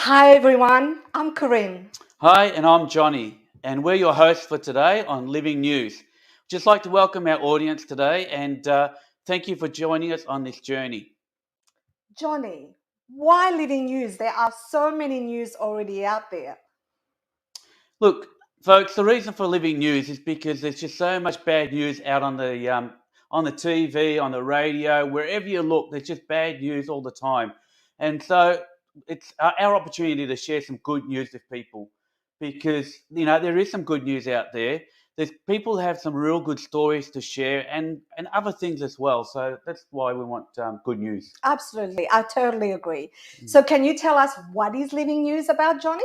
Hi everyone, I'm Corinne. Hi, and I'm Johnny, and we're your hosts for today on Living News. Just like to welcome our audience today and thank you for joining us on this journey. Johnny, why living news? There are so many news already out there. Look, folks, the reason for Living News is because there's just so much bad news out on the TV, on the radio, wherever you look. There's just bad news all the time, and so it's our opportunity to share some good news with people because there is some good news out there. There's people have some real good stories to share and other things as well. So that's why we want good news. Absolutely, I totally agree. So, can you tell us what is living news about, Johnny?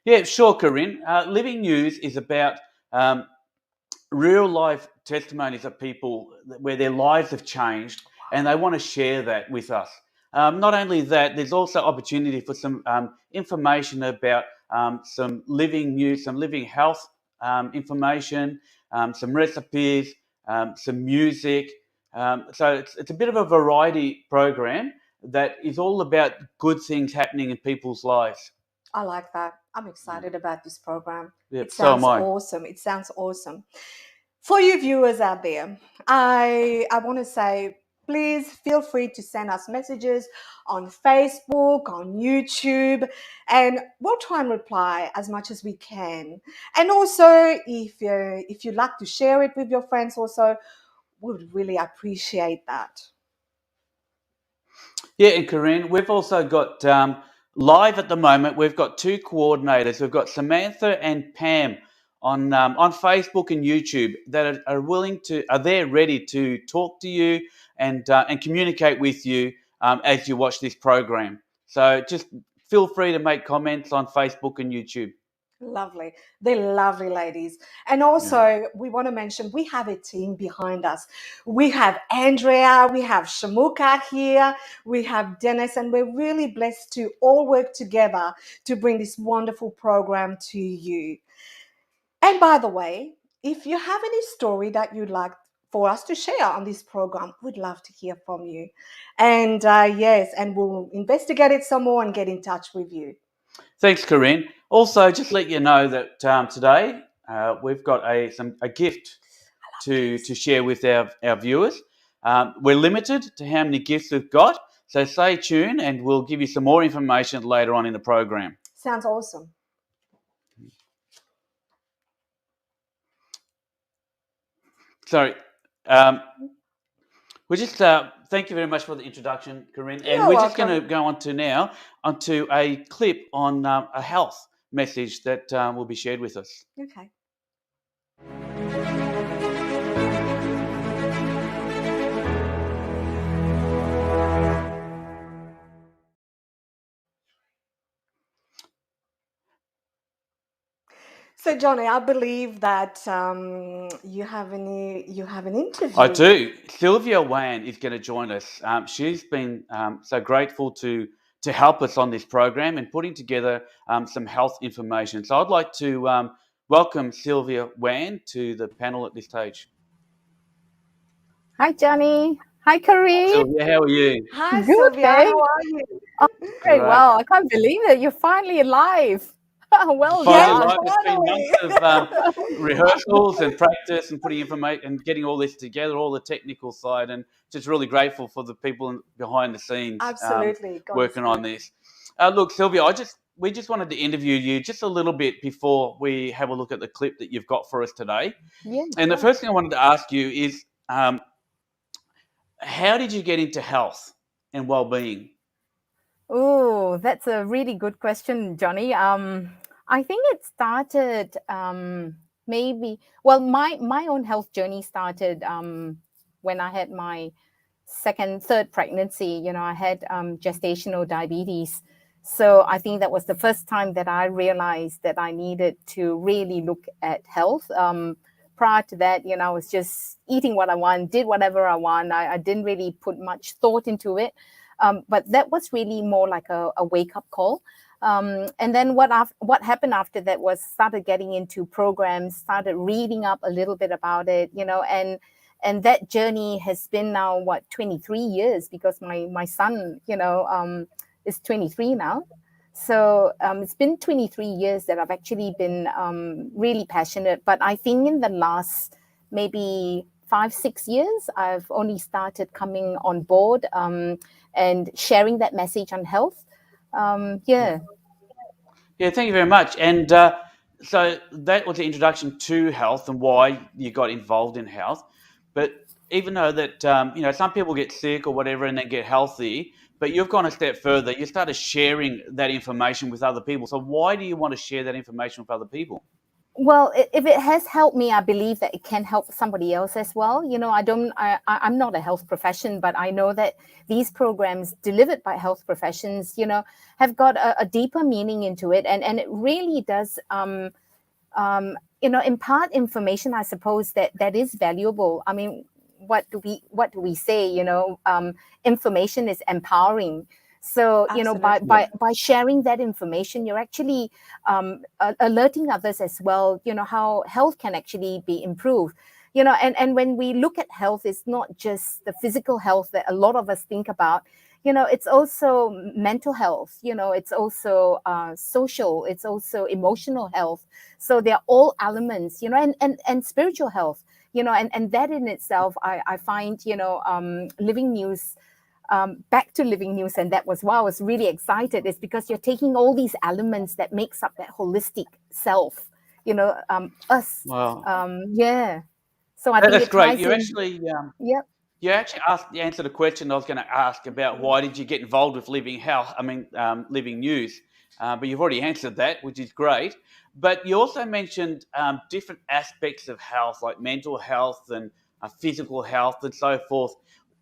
Yeah, sure, Corinne. Living News is about um, real life testimonies of people where their lives have changed and they want to share that with us. Not only that, there's also opportunity for some information about some living news, some living health information, some recipes, some music. So it's a bit of a variety program that is all about good things happening in people's lives. I like that. I'm excited about this program. Yep, It so am sounds I. awesome. It sounds awesome. For you viewers out there, I want to say please feel free to send us messages on Facebook, on YouTube, and we'll try and reply as much as we can. And also, if you'd like to share it with your friends, also, we would really appreciate that. Yeah, and Corinne, we've also got live at the moment. We've got two coordinators. We've got Samantha and Pam on Facebook and YouTube that are there ready to talk to you and communicate with you as you watch this program. So just feel free to make comments on Facebook and YouTube. Lovely. They're lovely ladies. And Yeah. also, we want to mention we have a team behind us. We have Andrea, we have Shamuka here, we have Dennis, and we're really blessed to all work together to bring this wonderful program to you. And by the way, if you have any story that you'd like for us to share on this program, we'd love to hear from you. And yes, and we'll investigate it some more and get in touch with you. Thanks, Corinne. Also, just let you know that today we've got a gift to Gifts. share with our viewers. We're limited to how many gifts we've got, so stay tuned and we'll give you some more information later on in the program. Sounds awesome. So, we just thank you very much for the introduction, Corinne, and You're we're just going to welcome. go on to now onto a clip on a health message that will be shared with us. Okay. So, Johnny, I believe that you have an I interview. do. Sylvia Wan is going to join us. She's been so grateful to help us on this program and putting together some health information. So I'd like to welcome Sylvia Wan to the panel at this stage. Hi, Johnny. Hi, Kareem. Sylvia, how are you? Hi, Good, Sylvia. How thanks. are you? Oh, very Great. well. I can't believe it. You're finally alive. Well Finally, Yes, done. live. It's been finally. months of rehearsals and practice and putting information and getting all this together, all the technical side, and just really grateful for the people behind the scenes Absolutely. God is working on good. this. Look, Sylvia, we just wanted to interview you just a little bit before we have a look at the clip that you've got for us today. Yeah, And the sure. first thing I wanted to ask you is, how did you get into health and well-being? Oh, that's a really good question, Johnny. I think it started maybe well, my own health journey started when I had my third pregnancy. I had gestational diabetes. So I think that was the first time that I realized that I needed to really look at health. Prior to that, I was just eating what I want, did whatever I want. I didn't really put much thought into it. But that was really more like a wake up call. And then what happened after that was started getting into programs, started reading up a little bit about it, and that journey has been now 23 years because my son is 23 now. So it's been 23 years that I've actually been really passionate. But I think in the last maybe 5-6 years, I've only started coming on board and sharing that message on health. Yeah. Yeah, thank you very much. And so that was the introduction to health and why you got involved in health. But even though that some people get sick or whatever and then get healthy, but you've gone a step further. You started sharing that information with other people. So why do you want to share that information with other people? Well, if it has helped me, I believe that it can help somebody else as well. I'm not a health profession, but I know that these programs delivered by health professions, have got a deeper meaning into it. And it really does, impart information, I suppose, that is valuable. I mean, what do we say? Information is empowering. So, Absolutely. by sharing that information, you're actually alerting others as well, how health can actually be improved. And when we look at health, it's not just the physical health that a lot of us think about. It's also mental health, it's also social, it's also emotional health. So they're all elements, and spiritual health, and that in itself, I find, Living News, back to Living News, and that was why I was really excited, is because you're taking all these elements that makes up that holistic self, us. Well, Yeah. So I think that's it great. ties You in. actually Yep. you actually answered a question I was going to ask about why did you get involved with Living News, but you've already answered that, which is great. But you also mentioned different aspects of health, like mental health and physical health and so forth.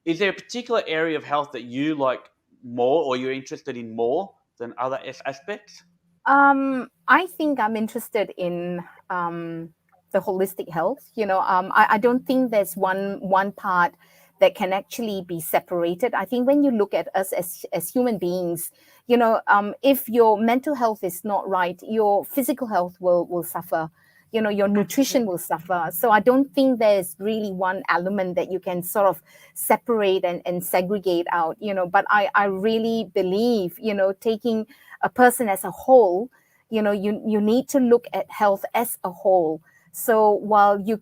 Is there a particular area of health that you like more, or you're interested in more than other aspects? I think I'm interested in the holistic health. I don't think there's one part that can actually be separated. I think when you look at us as human beings, if your mental health is not right, your physical health will suffer. Your nutrition will Absolutely. suffer. So I don't think there's really one element that you can sort of separate and segregate out. But I really believe, taking a person as a whole, you need to look at health as a whole. So while you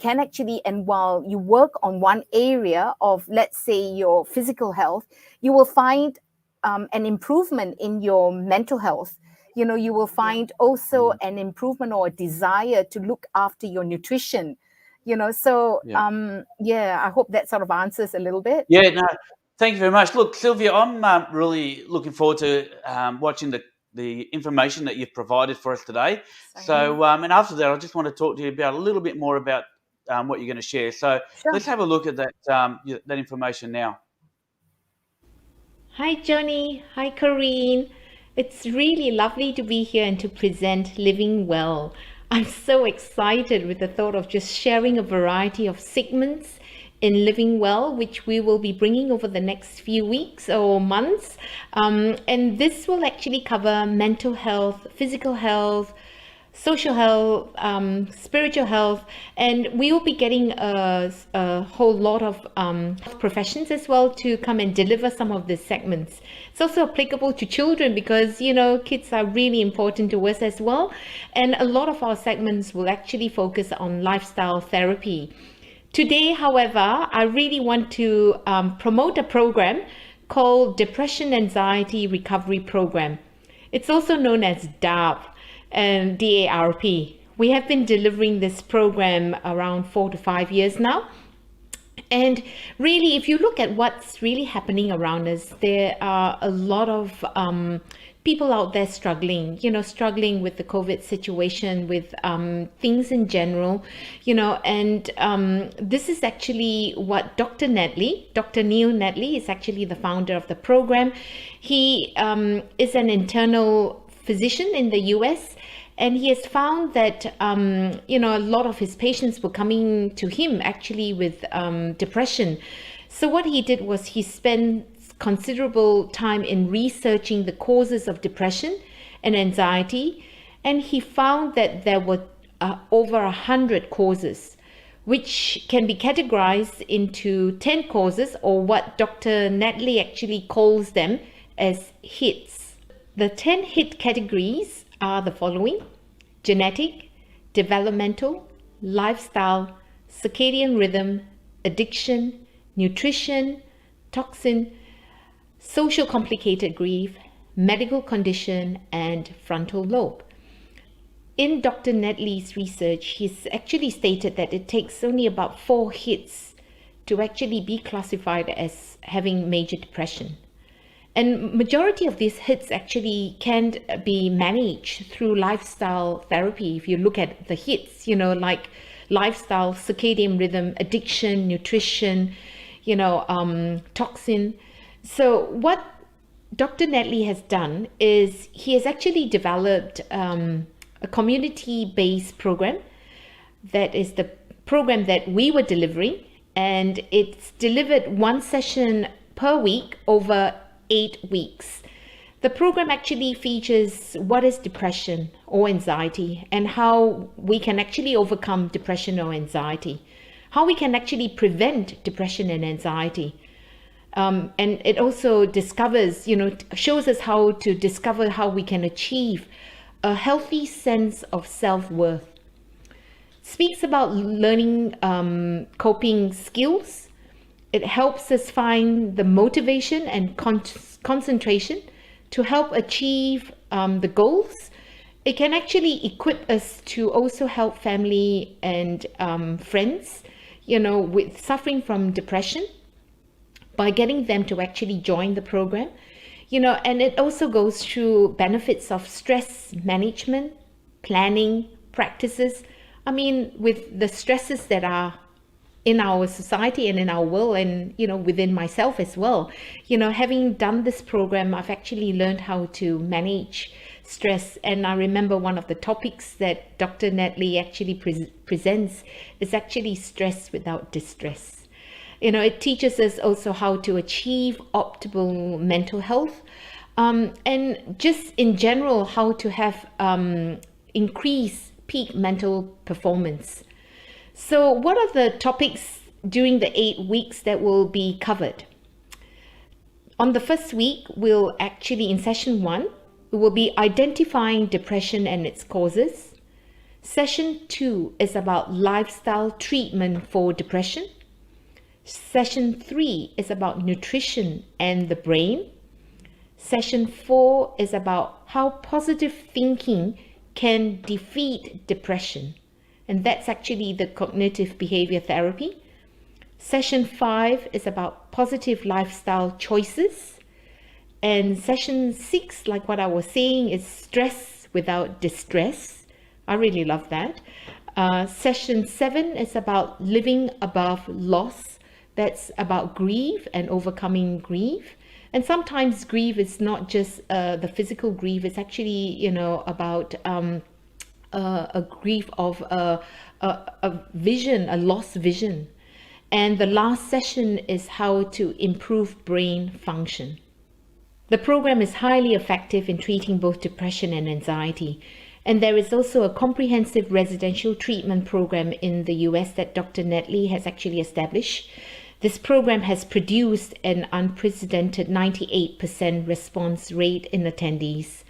work on one area of, let's say, your physical health, you will find an improvement in your mental health. You will Yeah. find also Mm, an improvement or a desire to look after your nutrition. So yeah. yeah, I hope that sort of answers a little bit. Yeah, no, thank you very much. Look, Sylvia, I'm really looking forward to watching the information that you've provided for us today. Same here. So, and after that, I just want to talk to you about a little bit more about what you're going to share. So, Sure. let's have a look at that information now. Hi, Johnny. Hi, Corrine. It's really lovely to be here and to present Living Well. I'm so excited with the thought of just sharing a variety of segments in Living Well, which we will be bringing over the next few weeks or months. And this will actually cover mental health, physical health, social health, spiritual health, and we will be getting a whole lot of health professions as well to come and deliver some of these segments. It's also applicable to children because, kids are really important to us as well. And a lot of our segments will actually focus on lifestyle therapy. Today, however, I really want to promote a program called Depression Anxiety Recovery Program. It's also known as DARP, and DARP. We have been delivering this program around 4 to 5 years now. And really, if you look at what's really happening around us, there are a lot of people out there struggling with the COVID situation, with things in general, and this is actually what Dr. Neil Netley is actually the founder of the program. He is an internal physician in the US, and he has found that a lot of his patients were coming to him actually with depression. So what he did was he spent considerable time in researching the causes of depression and anxiety, and he found that there were over 100 causes, which can be categorized into 10 causes, or what Dr. Netley actually calls them as hits. The 10 hit categories are the following: genetic, developmental, lifestyle, circadian rhythm, addiction, nutrition, toxin, social complicated grief, medical condition, and frontal lobe. In Dr. Netley's research, he's actually stated that it takes only about 4 hits to actually be classified as having major depression. And majority of these hits actually can be managed through lifestyle therapy. If you look at the hits, like lifestyle, circadian rhythm, addiction, nutrition, toxin. So what Dr. Netley has done is he has actually developed a community-based program. That is the program that we were delivering, and it's delivered 1 session per week over 8 weeks. The program actually features what is depression or anxiety and how we can actually overcome depression or anxiety, how we can actually prevent depression and anxiety. And it also discovers, shows us how to discover how we can achieve a healthy sense of self-worth. Speaks about learning coping skills. It helps us find the motivation and concentration to help achieve the goals. It can actually equip us to also help family and friends, with suffering from depression, by getting them to actually join the program. And it also goes through benefits of stress management, planning, practices. I mean, with the stresses that are in our society and in our world, and within myself as well, having done this program, I've actually learned how to manage stress. And I remember one of the topics that Dr. Netley actually presents is actually stress without distress. It teaches us also how to achieve optimal mental health, and just in general how to have increased peak mental performance. So what are the topics during the 8 weeks that will be covered? On the first week, we'll actually, in session 1, we will be identifying depression and its causes. Session 2 is about lifestyle treatment for depression. Session 3 is about nutrition and the brain. Session 4 is about how positive thinking can defeat depression. And that's actually the cognitive behavior therapy. Session 5 is about positive lifestyle choices. And session 6, like what I was saying, is stress without distress. I really love that. Session 7 is about living above loss. That's about grief and overcoming grief. And sometimes grief is not just the physical grief. It's actually, about a grief of a vision, a lost vision. And the last session is how to improve brain function. The program is highly effective in treating both depression and anxiety. And there is also a comprehensive residential treatment program in the US that Dr. Netley has actually established. This program has produced an unprecedented 98% response rate in attendees.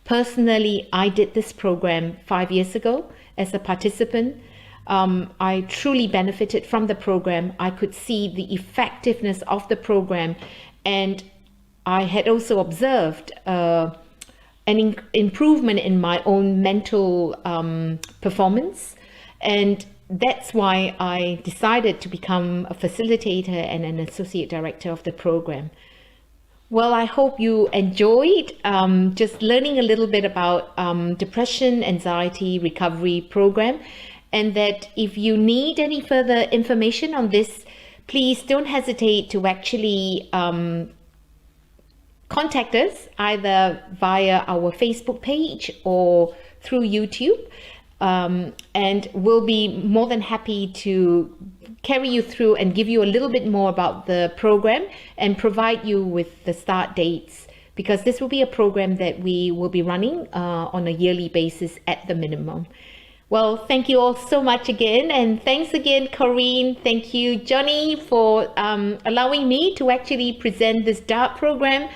Personally, I did this program 5 years ago as a participant. I truly benefited from the program. I could see the effectiveness of the program, and I had also observed an improvement in my own mental performance, and that's why I decided to become a facilitator and an associate director of the program. Well, I hope you enjoyed just learning a little bit about depression, anxiety recovery program, and that if you need any further information on this, please don't hesitate to actually contact us either via our Facebook page or through YouTube. And we'll be more than happy to carry you through and give you a little bit more about the program and provide you with the start dates, because this will be a program that we will be running on a yearly basis at the minimum. Well, thank you all so much again, and thanks again, Corinne. Thank you, Johnny, for allowing me to actually present this DART program.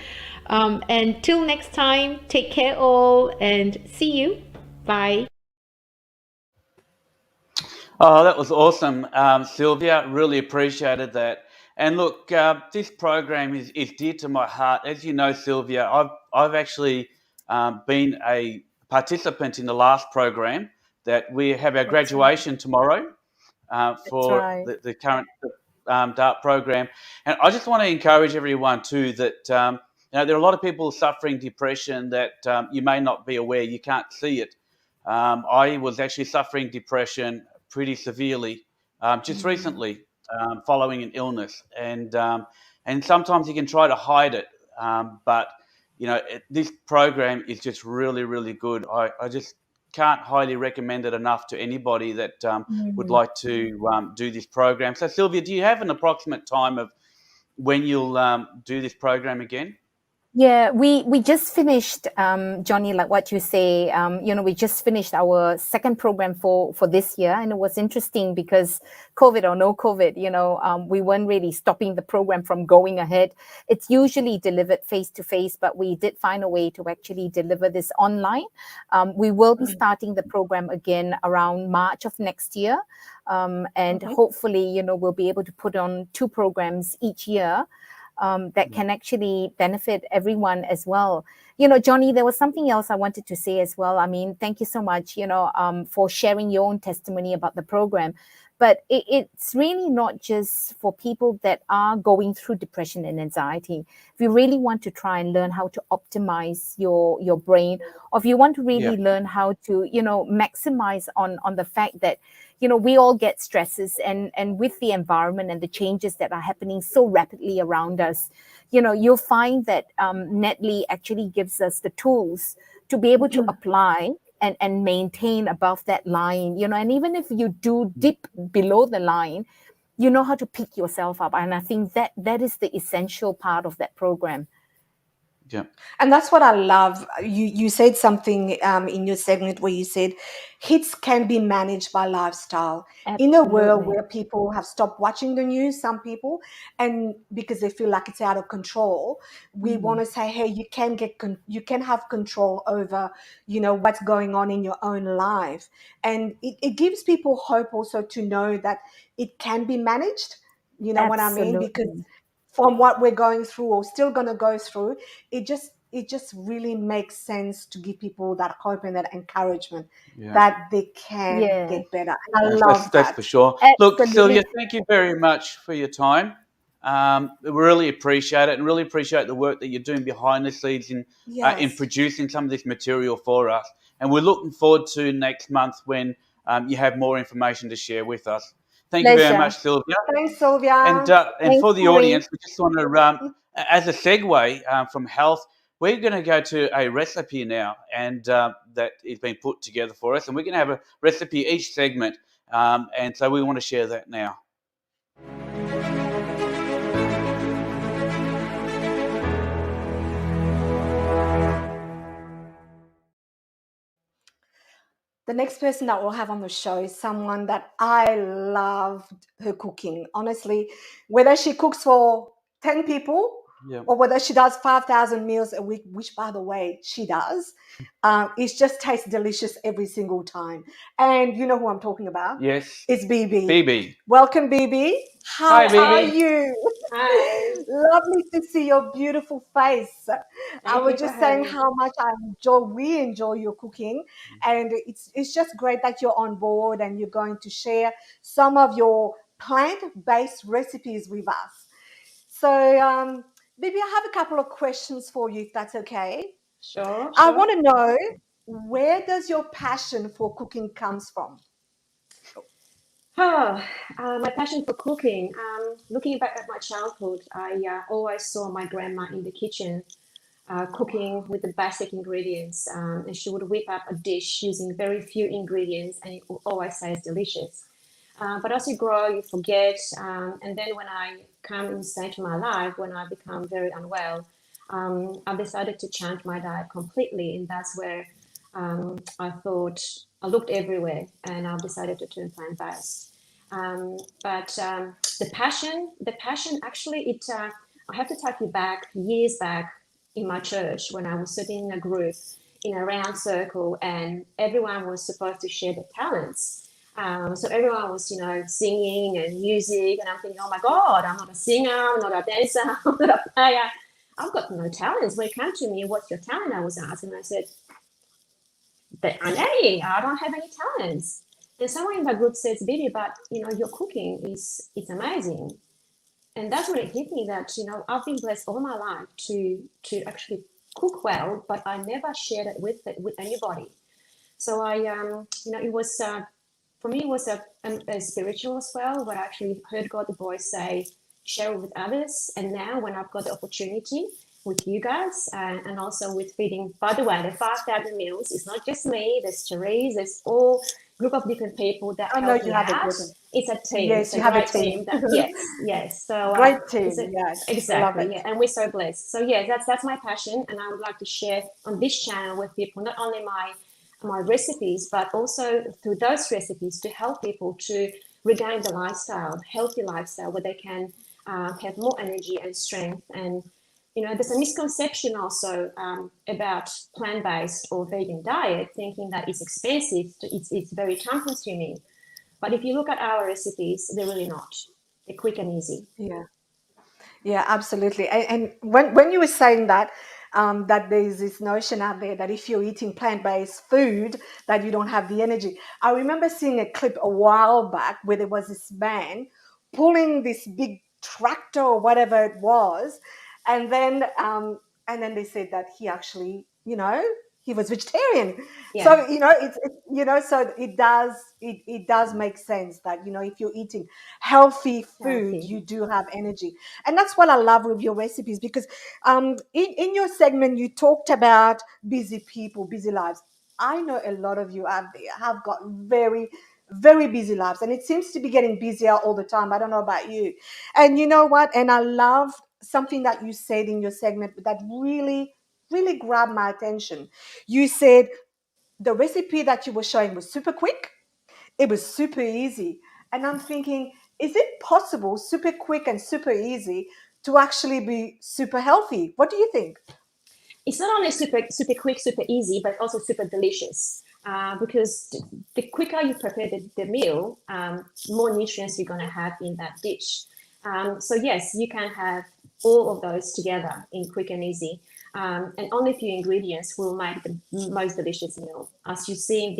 And till next time, take care all and see you. Bye. Oh, that was awesome, Sylvia. Really appreciated that. And look, this program is dear to my heart. As you know, Sylvia, I've actually been a participant in the last program. That we have our That's right. graduation tomorrow That's for right. the current DART program. And I just want to encourage everyone too that there are a lot of people suffering depression that you may not be aware. You can't see it. I was actually suffering depression pretty severely just recently following an illness, and sometimes you can try to hide it, but this program is just really, really good. I just can't highly recommend it enough to anybody that would Mhm. like to do this program. So, Sylvia, do you have an approximate time of when you'll do this program again? Yeah, we just finished, Johnny, like what you say. We just finished our second program for this year, and it was interesting because COVID or no COVID, we weren't really stopping the program from going ahead. It's usually delivered face to face, but we did find a way to actually deliver this online. We will be starting the program again around March of next year, and Okay. hopefully, we'll be able to put on 2 programs each year. That can actually benefit everyone as well. Johnny, there was something else I wanted to say as well. I mean, thank you so much, for sharing your own testimony about the program. But it's really not just for people that are going through depression and anxiety. If you really want to try and learn how to optimize your brain, or if you want to Yeah. really learn how to, maximize on the fact that we all get stresses, and with the environment and the changes that are happening so rapidly around us, you'll find that Netly actually gives us the tools to be able to apply and maintain above that line, and even if you do dip below the line, you know how to pick yourself up. And I think that is the essential part of that program. Yeah. And that's what I love. You said something in your segment where you said hits can be managed by lifestyle. In a world Absolutely. where people have stopped watching the news, some people, and because they feel like it's out of control, we want to say, hey, you can have control over, what's going on in your own life, and it gives people hope also to know that it can be managed. You know what I mean? Because Absolutely. from what we're going through or still going to go through, it just really makes sense to give people that hope and that encouragement Yeah. that they can Yeah, get better. And I That's love for that. sure. Look, absolutely. Sylvia, thank you very much for your time. We really appreciate it, and really appreciate the work that you're doing behind the scenes in Yes. producing some of this material for us. And we're looking forward to next month when you have more information to share with us. Thank you very Pleasure. much, Sylvia. Thanks, And Sylvia. Thanks, for the Marie. audience, we just want to, as a segue from health, we're going to go to a recipe now, and that is being put together for us, and we're going to have a recipe each segment, and so we want to share that now. The next person that we'll have on the show is someone that I loved her cooking. Honestly, whether she cooks for 10 people Yeah. or whether she does 5,000 meals a week, which, by the way, she does, it just tastes delicious every single time. And you know who I'm talking about? Yes, It's BB. BB. Welcome, BB. Hi, How are BB. you? Hi, Lovely to see your beautiful face. I thank was you for just saying having me. how much we enjoy your cooking, and it's just great that you're on board and you're going to share some of your plant-based recipes with us. So, Bibi, I have a couple of questions for you, if that's okay. Sure, I sure. want to know, where does your passion for cooking comes from? Oh, my passion for cooking. Looking back at my childhood, I always saw my grandma in the kitchen cooking with the basic ingredients, and she would whip up a dish using very few ingredients, and it would always taste delicious. But as you grow, you forget, and then when I come in stage of my life, when I become very unwell, I decided to change my diet completely, and that's where I thought I looked everywhere, and I decided to turn plant-based. But the passion actually, I have to take you back years back. in my church when I was sitting in a group in a round circle, and everyone was supposed to share their talents. So everyone was, singing and music, and I'm thinking, oh my God, I'm not a singer, I'm not a dancer, I'm not a player. I've got no talents. When it came to me, what's your talent? I was asked, and I said, I don't have any talents. And someone in the group says, Bibi, but your cooking is amazing. And that's when it hit me that, I've been blessed all my life to actually cook well, but I never shared it with anybody. So I, it was, for me, it was a spiritual as well, where I actually heard God, the voice say, share it with others. And now when I've got the opportunity with you guys and also with feeding, by the way, the 5,000 meals, it's not just me, there's Therese, there's all group of different people that I know help you me have a out. good. It's a team. Yes, It's a you have a great team. team. Yes. So Great it's team. Yes, love exactly, it. yeah, and we're so blessed. So yeah, that's my passion, and I would like to share on this channel with people not only my recipes, but also through those recipes to help people to regain the lifestyle, healthy lifestyle, where they can have more energy and strength. And there's a misconception also about plant-based or vegan diet, thinking that it's expensive, it's very time-consuming. But if you look at our recipes, they're really not. They're quick and easy. Yeah. Yeah, absolutely. And when you were saying that, that there's this notion out there that if you're eating plant-based food, that you don't have the energy. I remember seeing a clip a while back where there was this man pulling this big tractor or whatever it was, and then they said that he actually, he was vegetarian. Yeah, So so it does make sense that if you're eating healthy food, healthy. you do have energy. And that's what I love with your recipes, because in your segment you talked about busy people, busy lives. I know a lot of you out there have got very, very busy lives, and it seems to be getting busier all the time. I don't know about you. And you know what, and I love something that you said in your segment that really, really grabbed my attention. You said the recipe that you were showing was super quick, it was super easy. And I'm thinking, is it possible, super quick and super easy, to actually be super healthy? What do you think? It's not only super quick, super easy, but also super delicious. Because the quicker you prepare the meal, more nutrients you're going to have in that dish. So yes, you can have all of those together in quick and easy. And only a few ingredients will make the most delicious meal. As you see in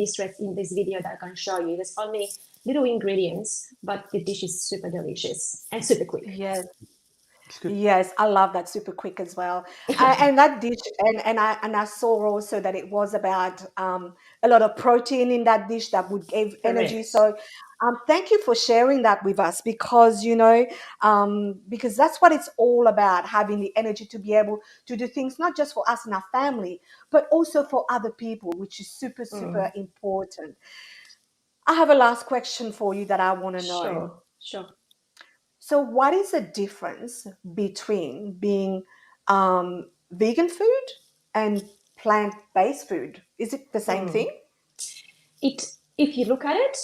this video that I'm going to show you, there's only little ingredients, but the dish is super delicious and super quick. Yes. It's good. Yes, I love that super quick as well. And that dish, and I saw also that it was about a lot of protein in that dish that would give energy. Correct. So thank you for sharing that with us, because because that's what it's all about, having the energy to be able to do things not just for us and our family, but also for other people, which is super, super important. I have a last question for you that I want to know. Sure. So, what is the difference between being vegan food and plant-based food? Is it the same thing? If you look at it,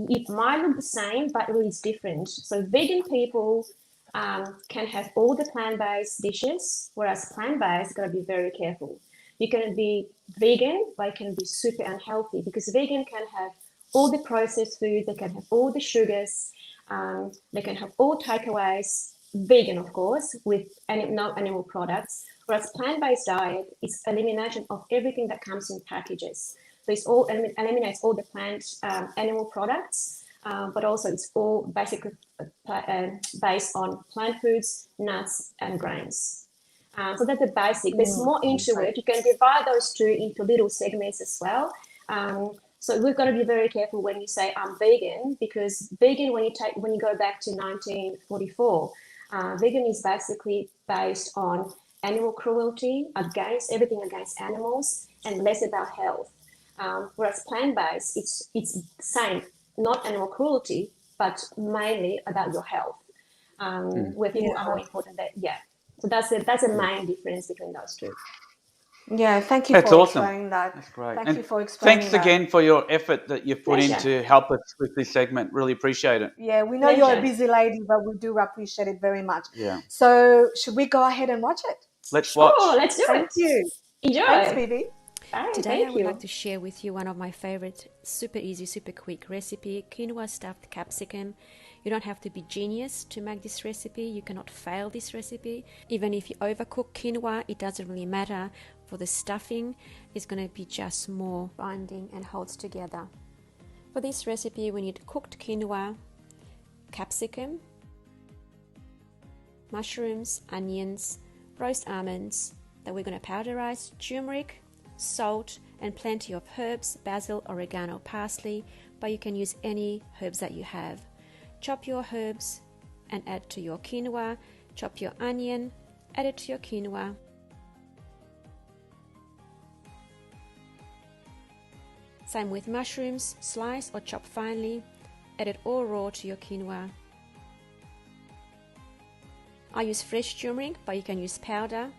it might look the same, but it is different. So vegan people can have all the plant-based dishes, whereas plant-based got to be very careful. You can be vegan, but it can be super unhealthy, because vegan can have all the processed foods, they can have all the sugars, they can have all takeaways, vegan of course, with no animal products. Whereas plant-based diet is elimination of everything that comes in packages. So it's all eliminates all the plant animal products, but also it's all basically based on plant foods, nuts, and grains. So that's the basic. There's more into it. You can divide those two into little segments as well. So we've got to be very careful when you say I'm vegan, because vegan, when you go back to 1944, vegan is basically based on animal cruelty, everything against animals, and less about health. Whereas plant-based, it's the same, not animal cruelty, but mainly about your health. Where people are more important that So that's the main difference between those two. Yeah, thank you That's for awesome. explaining that. That's great. Thank And you for explaining thanks that. again for your effort that you've put in Pleasure. to help us with this segment. Really appreciate it. Yeah, we know you're a Pleasure. busy lady, but we do appreciate it very much. Yeah. So, should we go ahead and watch it? Let's watch. Oh, let's do Thank it. you. Enjoy. Thanks, Phoebe. Bye. Today I Thank would you. like to share with you one of my favorite super easy, super quick recipe, quinoa stuffed capsicum. You don't have to be genius to make this recipe. You cannot fail this recipe. Even if you overcook quinoa, it doesn't really matter. For the stuffing, it's going to be just more binding and holds together. For this recipe, we need cooked quinoa, capsicum, mushrooms, onions, roast almonds that we're going to powderize, turmeric, salt, and plenty of herbs, basil, oregano, parsley, but you can use any herbs that you have. Chop your herbs and add to your quinoa. Chop your onion, add it to your quinoa. Same with mushrooms, slice or chop finely. Add it all raw to your quinoa. I use fresh turmeric, but you can use powder.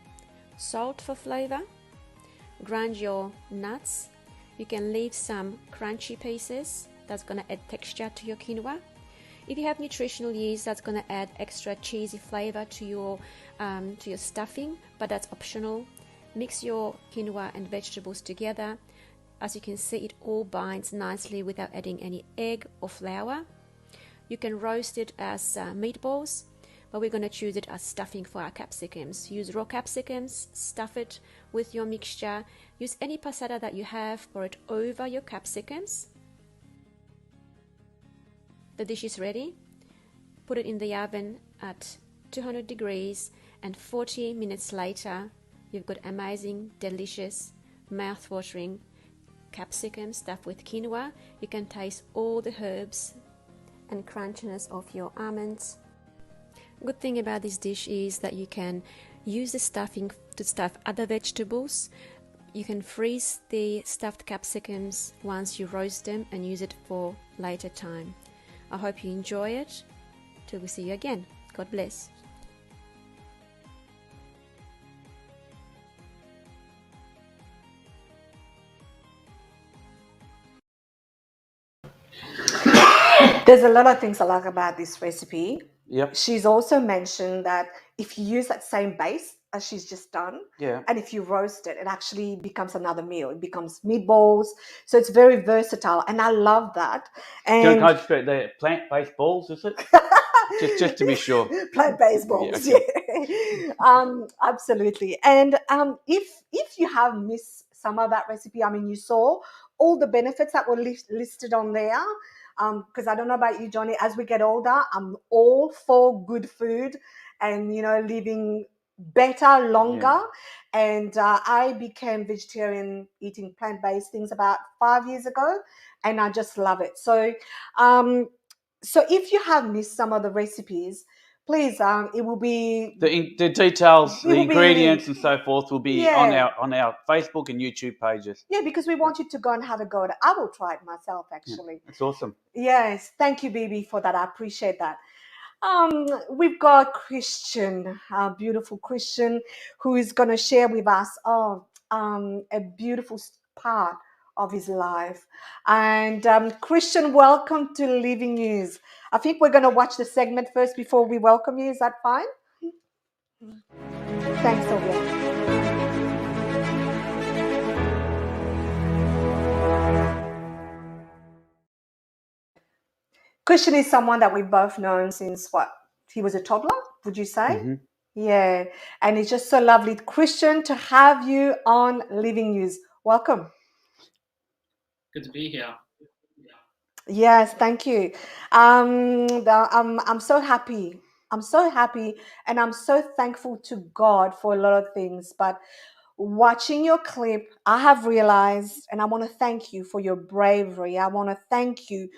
Salt for flavor. Grind your nuts. You can leave some crunchy pieces. That's going to add texture to your quinoa. If you have nutritional yeast, that's going to add extra cheesy flavor to your stuffing, but that's optional. Mix your quinoa and vegetables together. As you can see, it all binds nicely without adding any egg or flour. You can roast it as meatballs, but we're going to choose it as stuffing for our capsicums. Use raw capsicums, stuff it with your mixture. Use any passata that you have, pour it over your capsicums. The dish is ready. Put it in the oven at 200 degrees, and 40 minutes later, you've got amazing, delicious, mouth-watering capsicum stuffed with quinoa. You can taste all the herbs and crunchiness of your almonds. Good thing about this dish is that you can use the stuffing to stuff other vegetables. You can freeze the stuffed capsicums once you roast them and use it for later time. I hope you enjoy it. Till we see you again. God bless. There's a lot of things I like about this recipe. Yep. She's also mentioned that if you use that same base as she's just done, Yeah. and if you roast it, it actually becomes another meal. It becomes meatballs. So it's very versatile, and I love that. Can And I just put the plant-based balls, is it? just to be sure. Plant-based balls, yeah. Absolutely. And if you have missed some of that recipe, I mean, you saw all the benefits that were listed on there. Because I don't know about you, Johnny, as we get older, I'm all for good food and, living better, longer. And I became vegetarian, eating plant-based things about 5 years ago, and I just love it. So if you have missed some of the recipes, please, it will be The details, It the will be ingredients, linked. and so forth will be Yeah. on our Facebook and YouTube pages. yeah, because we want you to go and have a go at it. I will try it myself, actually. That's awesome. Yes, thank you, baby, for that. I appreciate that. We've got Christian, our beautiful Christian, who is going to share with us a beautiful part of his life. And Christian, welcome to Living News. I think we're going to watch the segment first before we welcome you. Is that fine? Thanks, Sylvia. Christian is someone that we've both known since he was a toddler, would you say? Mhm. Yeah, and it's just so lovely, Christian, to have you on Living News. Welcome. Good to be here. Yes, thank you. I'm so happy. I'm so happy, and I'm so thankful to God for a lot of things. But watching your clip, I have realized, and I want to thank you for your bravery. I want to thank you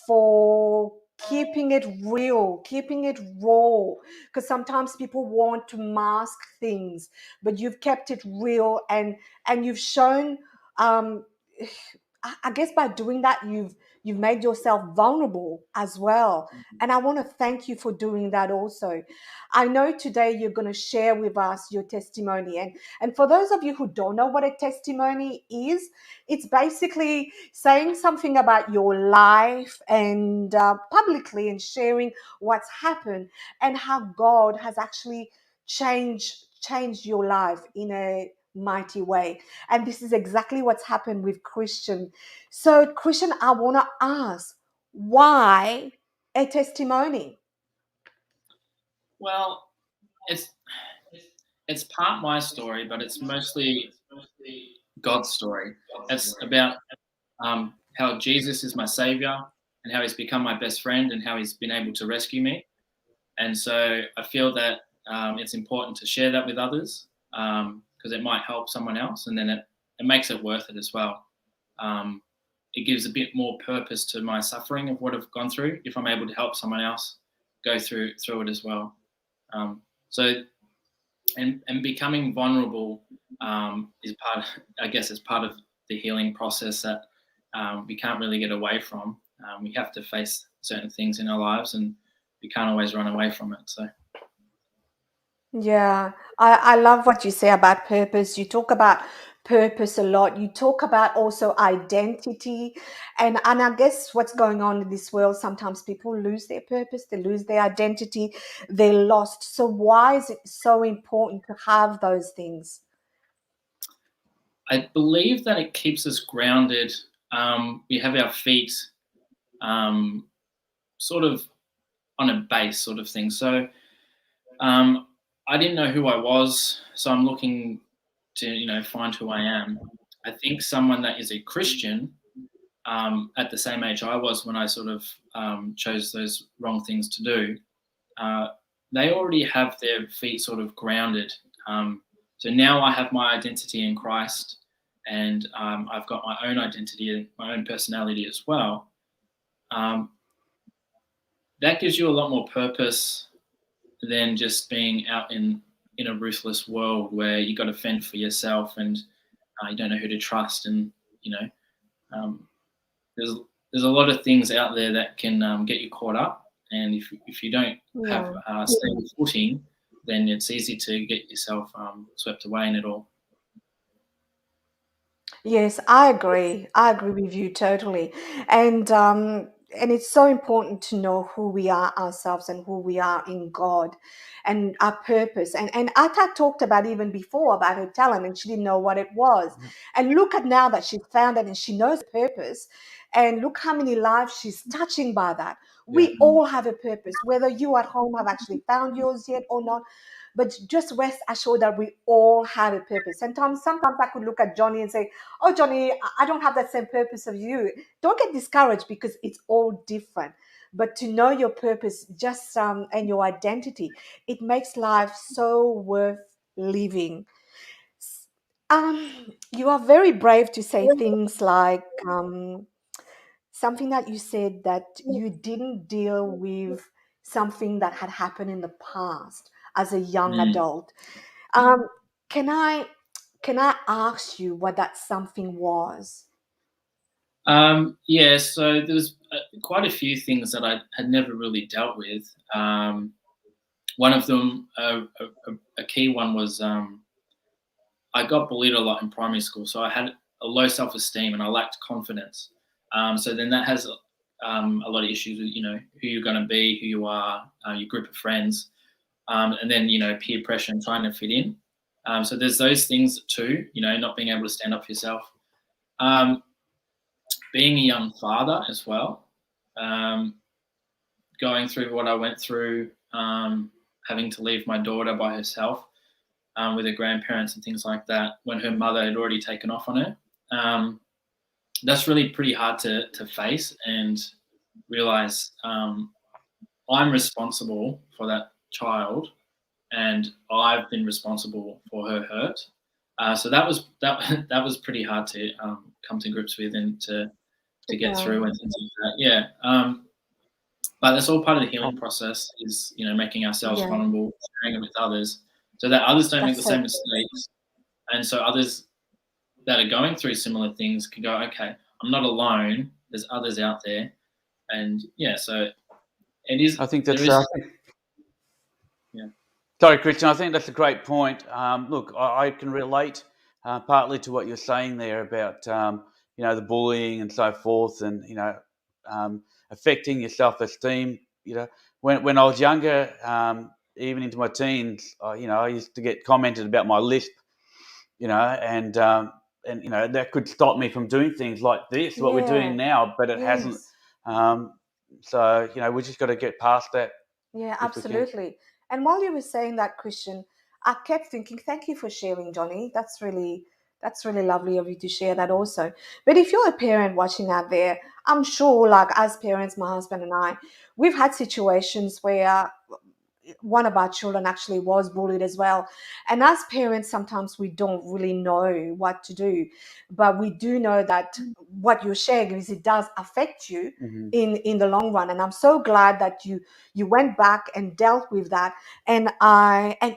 for keeping it real, keeping it raw, because sometimes people want to mask things, but you've kept it real, and you've shown. Um, I guess by doing that, you've made yourself vulnerable as well. And I want to thank you for doing that also. I know today you're going to share with us your testimony. And for those of you who don't know what a testimony is, it's basically saying something about your life and publicly, and sharing what's happened and how God has actually change your life in a mighty way. And this is exactly what's happened with Christian. So Christian, I want to ask, why a testimony? Well, it's it's part my story, but it's mostly God's story. It's about how Jesus is my savior and how he's become my best friend and how he's been able to rescue me. And so I feel that it's important to share that with others because it might help someone else, and then it makes it worth it as well. It gives a bit more purpose to my suffering of what I've gone through if I'm able to help someone else go through it as well. So and becoming vulnerable is I guess, is part of the healing process that we can't really get away from. We have to face certain things in our lives, and we can't always run away from it. So. Yeah, I love what you say about purpose. You talk about purpose a lot. You talk about also identity. And I guess what's going on in this world, sometimes people lose their purpose, they lose their identity, they're lost. So why is it so important to have those things? I believe that it keeps us grounded. We have our feet sort of on a base sort of thing. So I didn't know who I was, so I'm looking to find who I am. I think someone that is a Christian at the same age I was when I sort of chose those wrong things to do, they already have their feet sort of grounded. So now I have my identity in Christ, and I've got my own identity and my own personality as well. That gives you a lot more purpose than just being out in a ruthless world where you got to fend for yourself and you don't know who to trust, and there's a lot of things out there that can get you caught up, and if you don't have stable footing, then it's easy to get yourself swept away in it all. Yes, I agree. I agree with you totally. And it's so important to know who we are ourselves and who we are in God and our purpose. And Atta talked about even before about her talent and she didn't know what it was. And look at now that she found it and she knows purpose. And look how many lives she's touching by that. We all have a purpose, whether you at home have actually found yours yet or not. But just rest assured that we all have a purpose. Sometimes I could look at Johnny and say, "Oh, Johnny, I don't have that same purpose of you." Don't get discouraged because it's all different. But to know your purpose, just and your identity, it makes life so worth living. You are very brave to say things like something that you said that you didn't deal with something that had happened in the past as a young adult. Um, can I ask you what that something was? Yeah, so there's quite a few things that I had never really dealt with. One of them, a key one, was I got bullied a lot in primary school, so I had a low self-esteem and I lacked confidence. So then that has a lot of issues with who you're going to be, who you are, your group of friends, and then peer pressure and trying to fit in. So there's those things too, not being able to stand up for yourself. Being a young father as well, going through what I went through, having to leave my daughter by herself with her grandparents and things like that when her mother had already taken off on her. That's really pretty hard to face and realize I'm responsible for that child and I've been responsible for her hurt. So that was pretty hard to come to grips with and to get through and things like that. Yeah. But that's all part of the healing process is, making ourselves vulnerable, sharing it with others so that others don't make the same mistakes. And so others that are going through similar things can go, okay, I'm not alone. There's others out there. And yeah, so it is. I think that's yeah. Sorry, Christian. I think that's a great point. Look, I can relate partly to what you're saying there about the bullying and so forth, and affecting your self-esteem. When I was younger, even into my teens, I used to get commented about my lisp, and that could stop me from doing things like this, what we're Yeah. doing now, but it hasn't. Yes. So we just got to get past that Yeah, if we can. absolutely. And while you were saying that, Christian, I kept thinking, thank you for sharing, Johnny. That's really lovely of you to share that also. But if you're a parent watching out there, I'm sure, like as parents, my husband and I, we've had situations where one of our children actually was bullied as well. And as parents, sometimes we don't really know what to do, but we do know that what you're sharing is it does affect you Mm-hmm. in the long run. And I'm so glad that you went back and dealt with that. And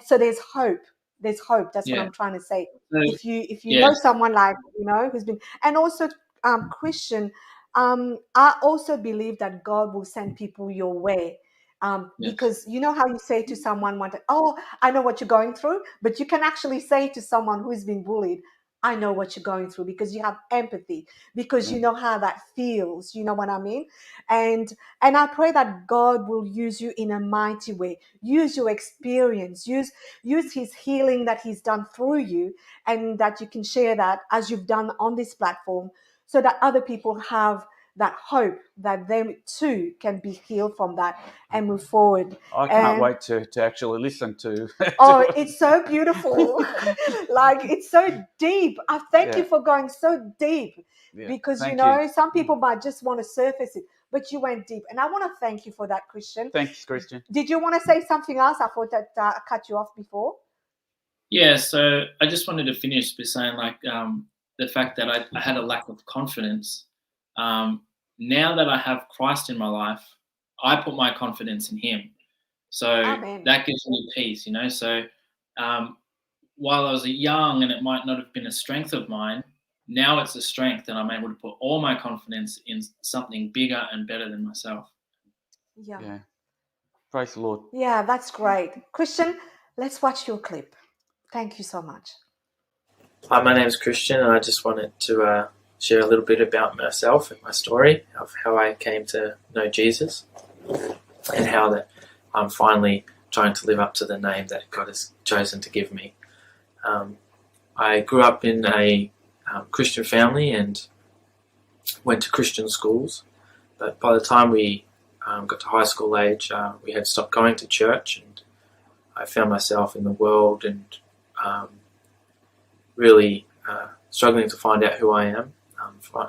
so there's hope. There's hope. That's what Yeah. I'm trying to say. So, If you know yes. someone like who's been, and also Christian, I also believe that God will send people your way. Yes. Because you know how you say to someone oh, I know what you're going through, but you can actually say to someone who's been bullied, I know what you're going through, because you have empathy, because you know how that feels, you know what I mean? And I pray that God will use you in a mighty way, use your experience, use his healing that he's done through you, and that you can share that as you've done on this platform, so that other people have that hope that they too can be healed from that and move forward. I can't And wait to actually listen to. oh, it's so beautiful. Like it's so deep. I thank you Yeah. for going so deep, Yeah. because Thank you. some people might just want to surface it, but you went deep. And I want to thank you for that, Christian. Thanks, Christian. Did you want to say something else? I thought that I cut you off before. Yeah, so I just wanted to finish by saying, the fact that I had a lack of confidence. Now that I have Christ in my life, I put my confidence in Him. So Amen. that gives me peace, So while I was young and it might not have been a strength of mine, now it's a strength, and I'm able to put all my confidence in something bigger and better than myself. Yeah. Praise the Lord. Yeah, that's great. Christian, let's watch your clip. Thank you so much. Hi, my name is Christian, and I just wanted to share a little bit about myself and my story of how I came to know Jesus, and how that I'm finally trying to live up to the name that God has chosen to give me. I grew up in a Christian family and went to Christian schools, but by the time we got to high school age, we had stopped going to church, and I found myself in the world and really struggling to find out who I am,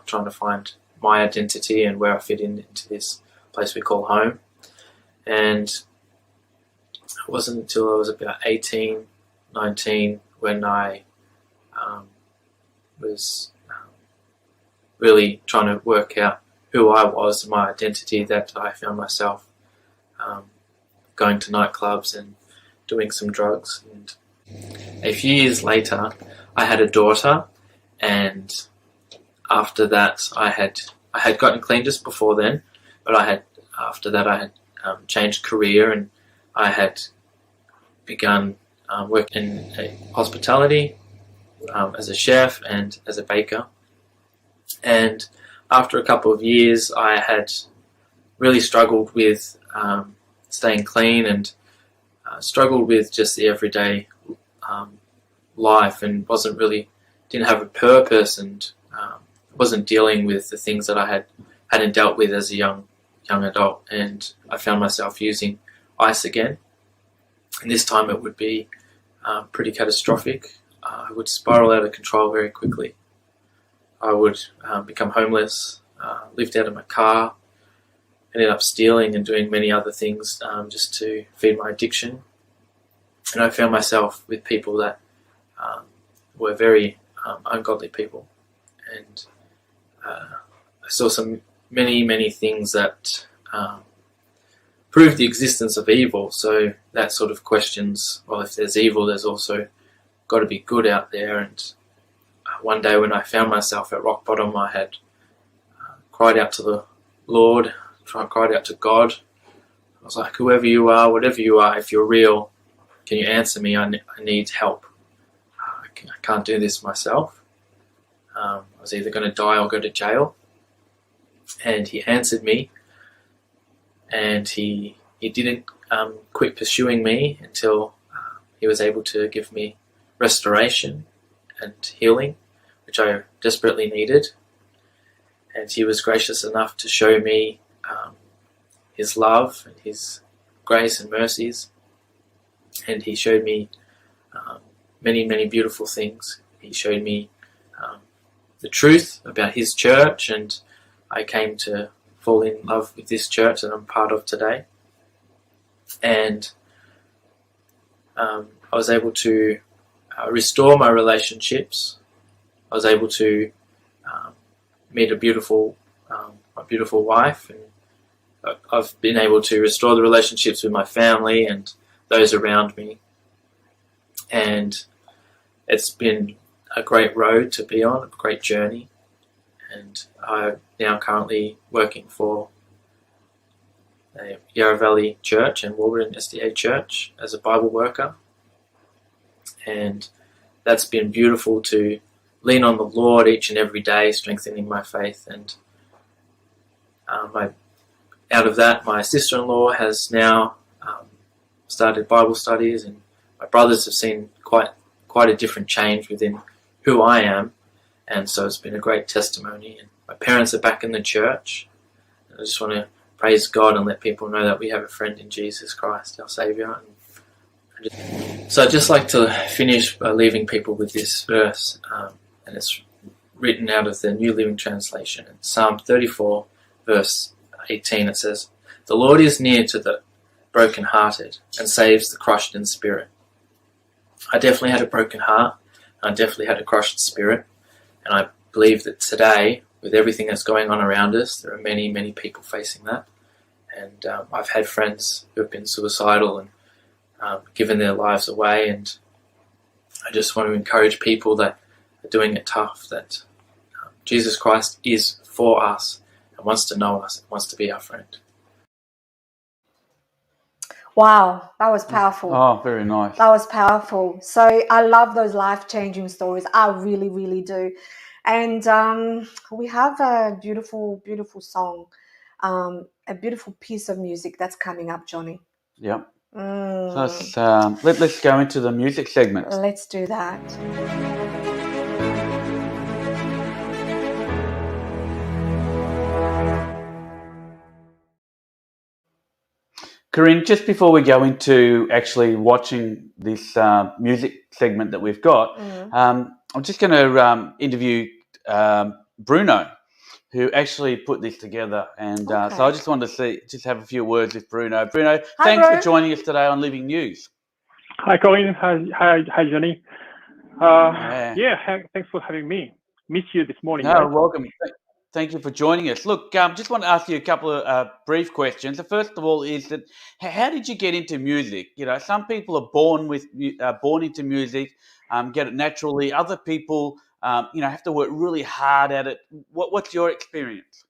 trying to find my identity and where I fit into this place we call home. And it wasn't until I was about 18, 19 when I was really trying to work out who I was, my identity, that I found myself going to nightclubs and doing some drugs. And a few years later, I had a daughter, and after that, I had gotten clean just before then, but after that I had changed career, and I had begun working in hospitality as a chef and as a baker. And after a couple of years, I had really struggled with staying clean, and struggled with just the everyday life, and didn't have a purpose, and wasn't dealing with the things that I hadn't dealt with as a young adult. And I found myself using ice again, and this time it would be pretty catastrophic. I would spiral out of control very quickly. I would become homeless, lived out of my car, ended up stealing and doing many other things just to feed my addiction. And I found myself with people that were very ungodly people. And I saw many things that proved the existence of evil. So that sort of questions, well, if there's evil, there's also got to be good out there. And one day when I found myself at rock bottom, I had cried out to the Lord, cried out to God. I was like, whoever you are, whatever you are, if you're real, can you answer me? I need help. I can't do this myself. I was either going to die or go to jail. And he answered me, and he he didn't quit pursuing me until he was able to give me restoration and healing, which I desperately needed. And he was gracious enough to show me his love and his grace and mercies. And he showed me many, many beautiful things. He showed me the truth about his church, and I came to fall in love with this church that I'm part of today. And I was able to restore my relationships. I was able to meet a beautiful wife, and I've been able to restore the relationships with my family and those around me. And it's been a great road to be on, a great journey. And I'm now currently working for the Yarra Valley Church and Warburton SDA Church as a Bible worker. And that's been beautiful to lean on the Lord each and every day, strengthening my faith. And out of that, my sister-in-law has now started Bible studies, and my brothers have seen quite a different change within who I am. And so it's been a great testimony. And my parents are back in the church. I just want to praise God and let people know that we have a friend in Jesus Christ, our Saviour. So I'd just like to finish by leaving people with this verse, and it's written out of the New Living Translation. In Psalm 34, verse 18, it says, "The Lord is near to the brokenhearted and saves the crushed in spirit." I definitely had a broken heart, and I definitely had a crushed spirit, and I believe that today, with everything that's going on around us, there are many, many people facing that. And I've had friends who have been suicidal and given their lives away, and I just want to encourage people that are doing it tough, that Jesus Christ is for us and wants to know us and wants to be our friend. Wow, that was powerful. Oh, very nice. That was powerful. So I love those life-changing stories. I really, really do. And we have a beautiful, beautiful song, a beautiful piece of music that's coming up, Johnny. Yep. So let's go into the music segment. Let's do that. Corinne, just before we go into actually watching this music segment that we've got, I'm just going to interview Bruno, who actually put this together. And so I just wanted to just have a few words with Bruno. Bruno, thanks for joining us today on Living News. Hi, Corinne. Hi, Johnny. Thanks for having me. Miss you this morning. No, welcome. Thank you for joining us. Look, just want to ask you a couple of brief questions. The first of all is that how did you get into music? You know, some people are born into music, get it naturally. Other people, have to work really hard at it. What's your experience?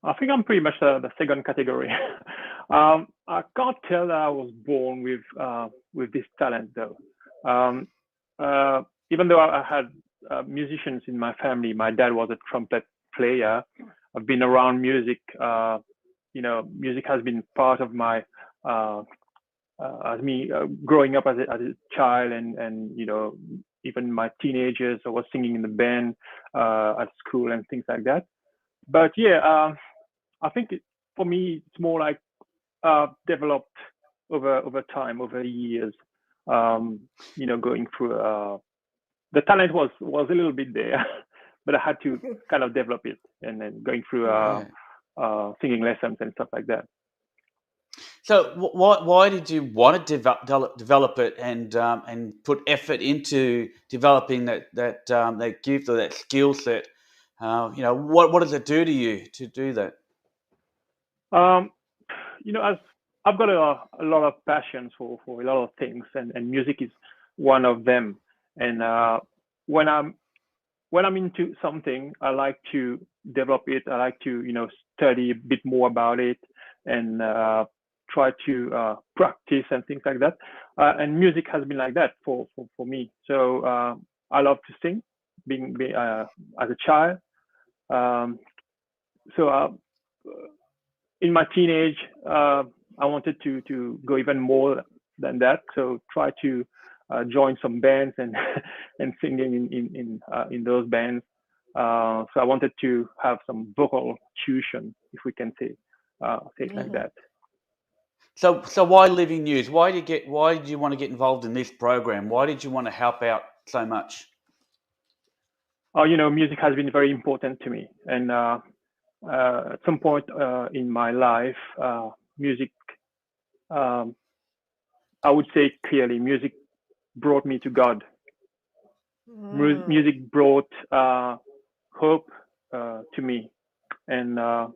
I think I'm pretty much the second category. I can't tell that I was born with this talent, though. Even though I had musicians in my family, my dad was a trumpet player. I've been around music. Music has been part of my as me growing up as a child, and even my teenagers. I was singing in the band at school and things like that. But I think for me it's more like developed over time, over years. Going through. The talent was a little bit there, but I had to kind of develop it, and then going through singing lessons and stuff like that. So why did you want to develop it and put effort into developing that gift or that skill set? What does it do to you to do that? As I've got a lot of passions for a lot of things, and music is one of them. And when I'm into something, I like to develop it. I like to study a bit more about it and try to practice and things like that. And music has been like that for me. So I love to sing, being as a child. in my teenage, I wanted to go even more than that. So try to join some bands and and singing in those bands. So I wanted to have some vocal tuition, if we can say it like that. So why Living News? Why did you want to get involved in this program? Why did you want to help out so much? Music has been very important to me, and at some point in my life, music, I would say clearly, music brought me to God. Music brought hope to me, and I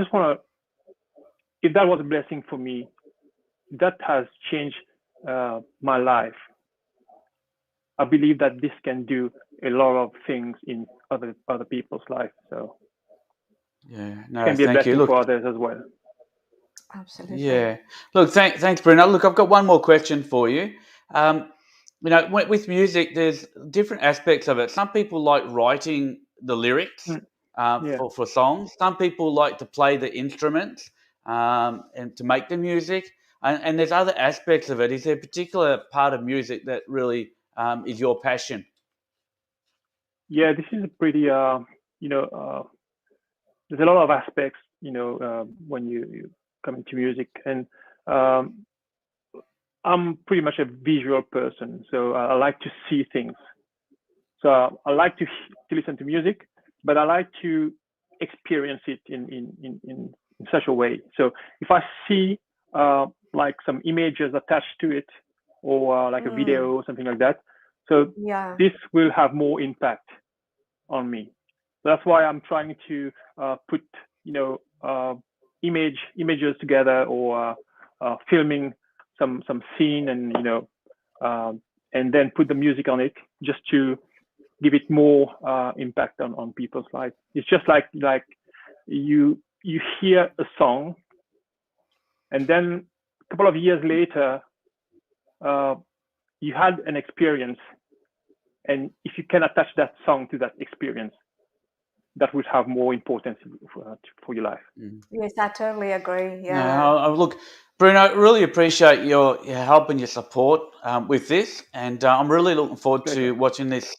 just want to. If that was a blessing for me, that has changed my life. I believe that this can do a lot of things in other people's life. So Yeah, it can be a blessing for others as well. Absolutely. Yeah. Look, thanks, Bruno. Look, I've got one more question for you. With music, there's different aspects of it. Some people like writing the lyrics for songs. Some people like to play the instruments and to make the music. And there's other aspects of it. Is there a particular part of music that really is your passion? Yeah, this is a pretty, there's a lot of aspects, when you come into music. And I'm pretty much a visual person, so I like to see things. So I like to listen to music, but I like to experience it in such a way. So if I see like some images attached to it, or like a video or something like that, so this will have more impact on me. So that's why I'm trying to put images together, or filming some scene, and then put the music on it, just to give it more impact on people's lives. It's just like you hear a song, and then a couple of years later you had an experience, and if you can attach that song to that experience, that would have more importance for your life. Yes, I totally agree. Yeah. No, look, Bruno, really appreciate your help and your support with this, and I'm really looking forward to watching this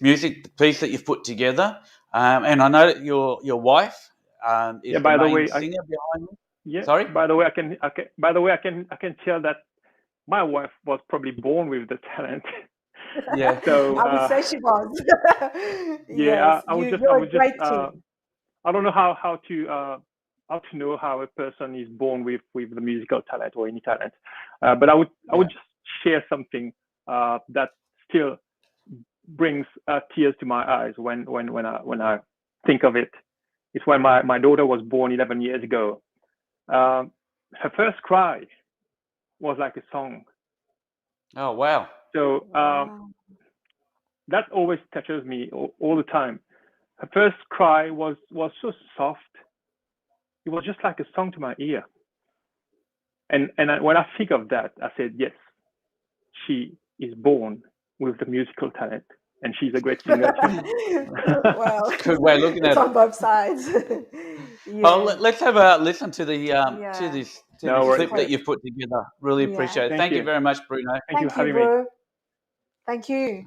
music piece that you've put together. And I know that your wife is the main singer behind it. Yeah. Sorry. By the way, I can tell that my wife was probably born with the talent. Yeah. So I would say she was. Yeah. Yes, I would just. I don't know how to know how a person is born with the musical talent or any talent, but I would just share something that still brings tears to my eyes when I think of it. It's when my daughter was born 11 years ago. Her first cry was like a song. Oh wow! So that always touches me all the time. Her first cry was so soft. It was just like a song to my ear. And when I think of that, I said, yes, she is born with the musical talent, and she's a great singer too. Well, good way of looking at it's it. on both sides. Well, let's have a listen to the to this clip that you've put together. Really appreciate it. Thank you very much, Bruno. Thank you for having Bro. me. Thank you.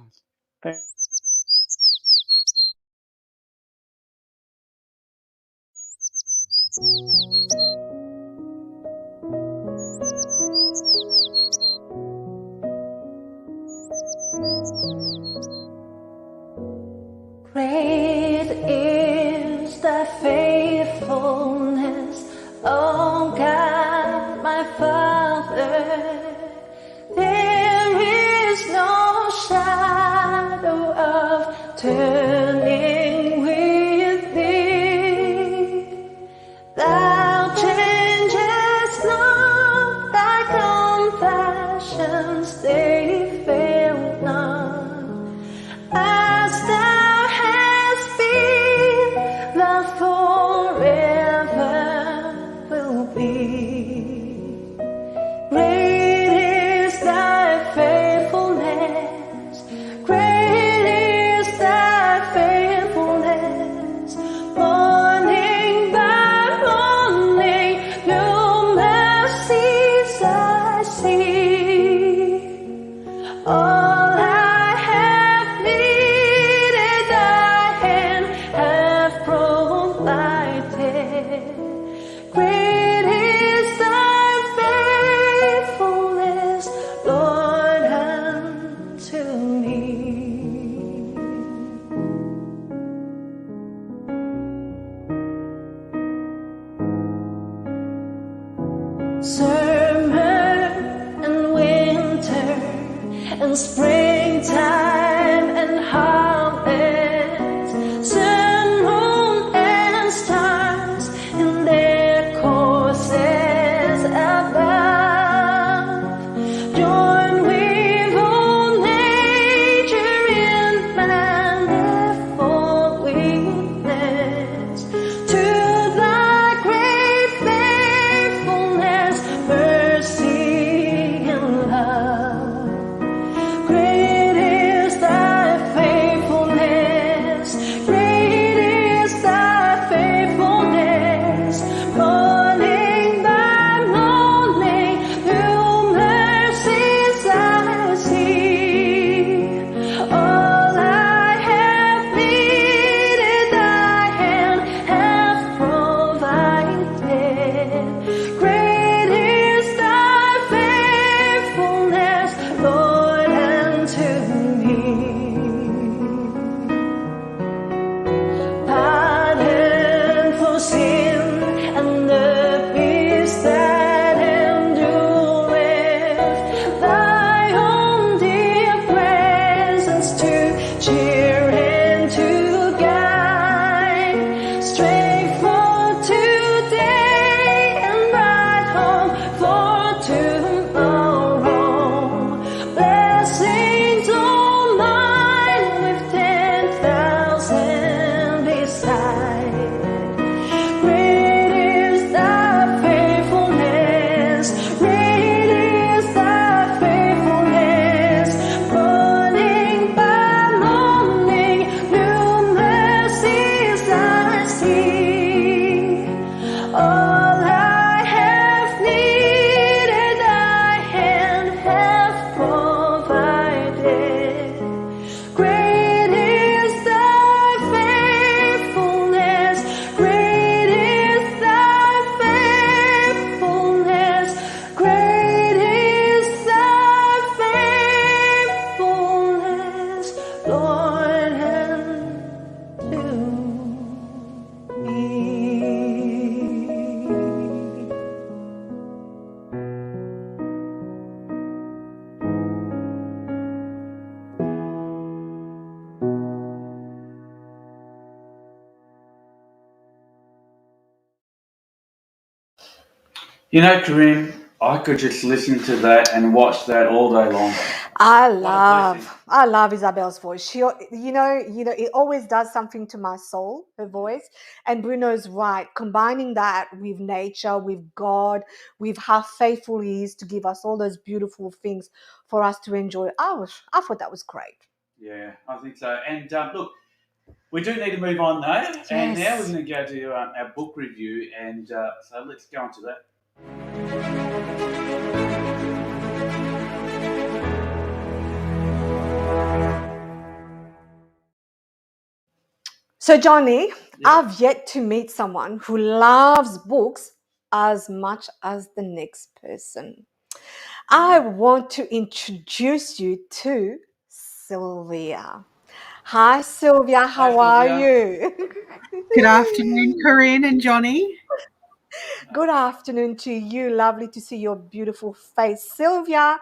Great is thy faithfulness, O God, my Father. There is no shadow of turning with thee. Thou All I have needed, thy hand hath provided. Great is thy faithfulness, Lord, unto me. Summer and winter and springtime and harvest, sun, moon, and stars in their courses above, join with all nature in manifold witness to thy great faithfulness, mercy, and love. Great is thy faithfulness, great is thy faithfulness. Morning by morning, new mercies I see. All I have needed, thy hand hath provided. Great is thy faithfulness, Lord, unto me. Pardon for sin and the peace that endureth, thy own dear presence to cheer and to guide, strength for today and bright hope for tomorrow. Blessings all mine with 10,000 beside. Great is thy faithfulness, great is thy faithfulness. Morning by morning, new mercies I see. All I have needed, thy hand hath provided. Great is thy faithfulness, great is thy faithfulness, great is thy faithfulness, Lord, unto me. You know, Corinne, I could just listen to that and watch that all day long. I What a blessing. love Isabel's voice. She, it always does something to my soul, her voice. And Bruno's right, combining that with nature, with God, with how faithful He is to give us all those beautiful things for us to enjoy. I thought that was great. Yeah, I think so. And look, we do need to move on though. And now we're Yes. going to go to our book review. And so let's go on to that. So, Johnny, Yeah. I've yet to meet someone who loves books as much as the next person. I want to introduce you to Sylvia. Hi, Sylvia. How are Sylvia. you? Good afternoon, Corinne and Johnny. Good afternoon to you. Lovely to see your beautiful face. Sylvia,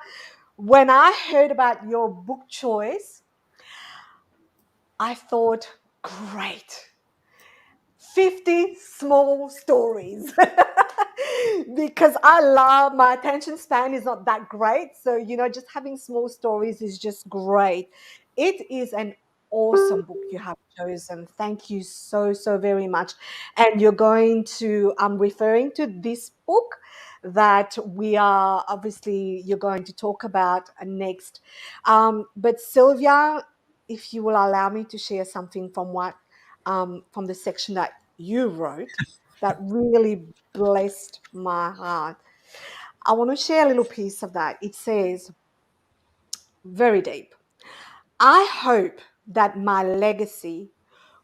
when I heard about your book choice, I thought, great. 50 small stories. Because I love my attention span is not that great. So, just having small stories is just great. It is an awesome book you have chosen. Thank you so, so very much. And I'm referring to this book that you're going to talk about next. But Sylvia, if you will allow me to share something from the section that you wrote that really blessed my heart. I want to share a little piece of that. It says, very deep. I hope that my legacy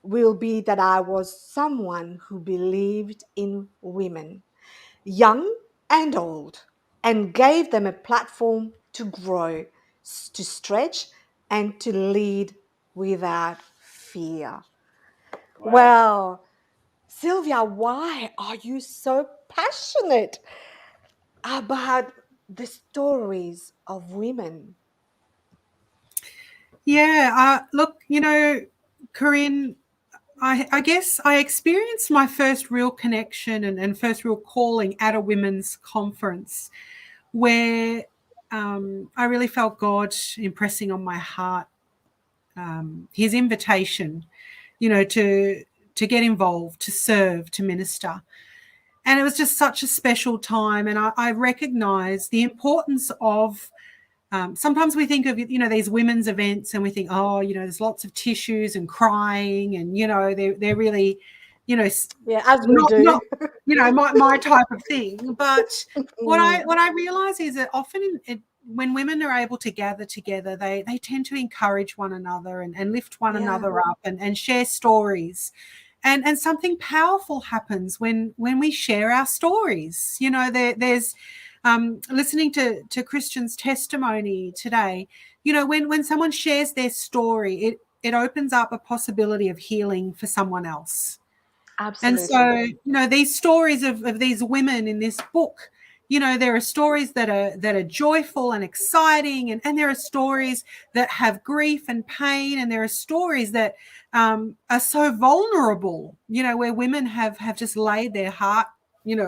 will be that I was someone who believed in women, young and old, and gave them a platform to grow, to stretch, and to lead without fear. Wow. Well, Sylvia, why are you so passionate about the stories of women? Yeah, look, Corinne, I guess I experienced my first real connection and first real calling at a women's conference where I really felt God impressing on my heart his invitation, to get involved, to serve, to minister. And it was just such a special time. And I recognized the importance of sometimes we think of, these women's events and we think, oh, there's lots of tissues and crying and, they're really, Yeah, as we not do. my type of thing. But what I Mm, what I realize is that often when women are able to gather together, they tend to encourage one another and lift one yeah, another up and share stories. And something powerful happens when we share our stories. There's listening to Christian's testimony today. When someone shares their story, it opens up a possibility of healing for someone else. And absolutely. so, these stories of these women in this book, there are stories that are joyful and exciting, and there are stories that have grief and pain, and there are stories that are so vulnerable, where women have just laid their heart,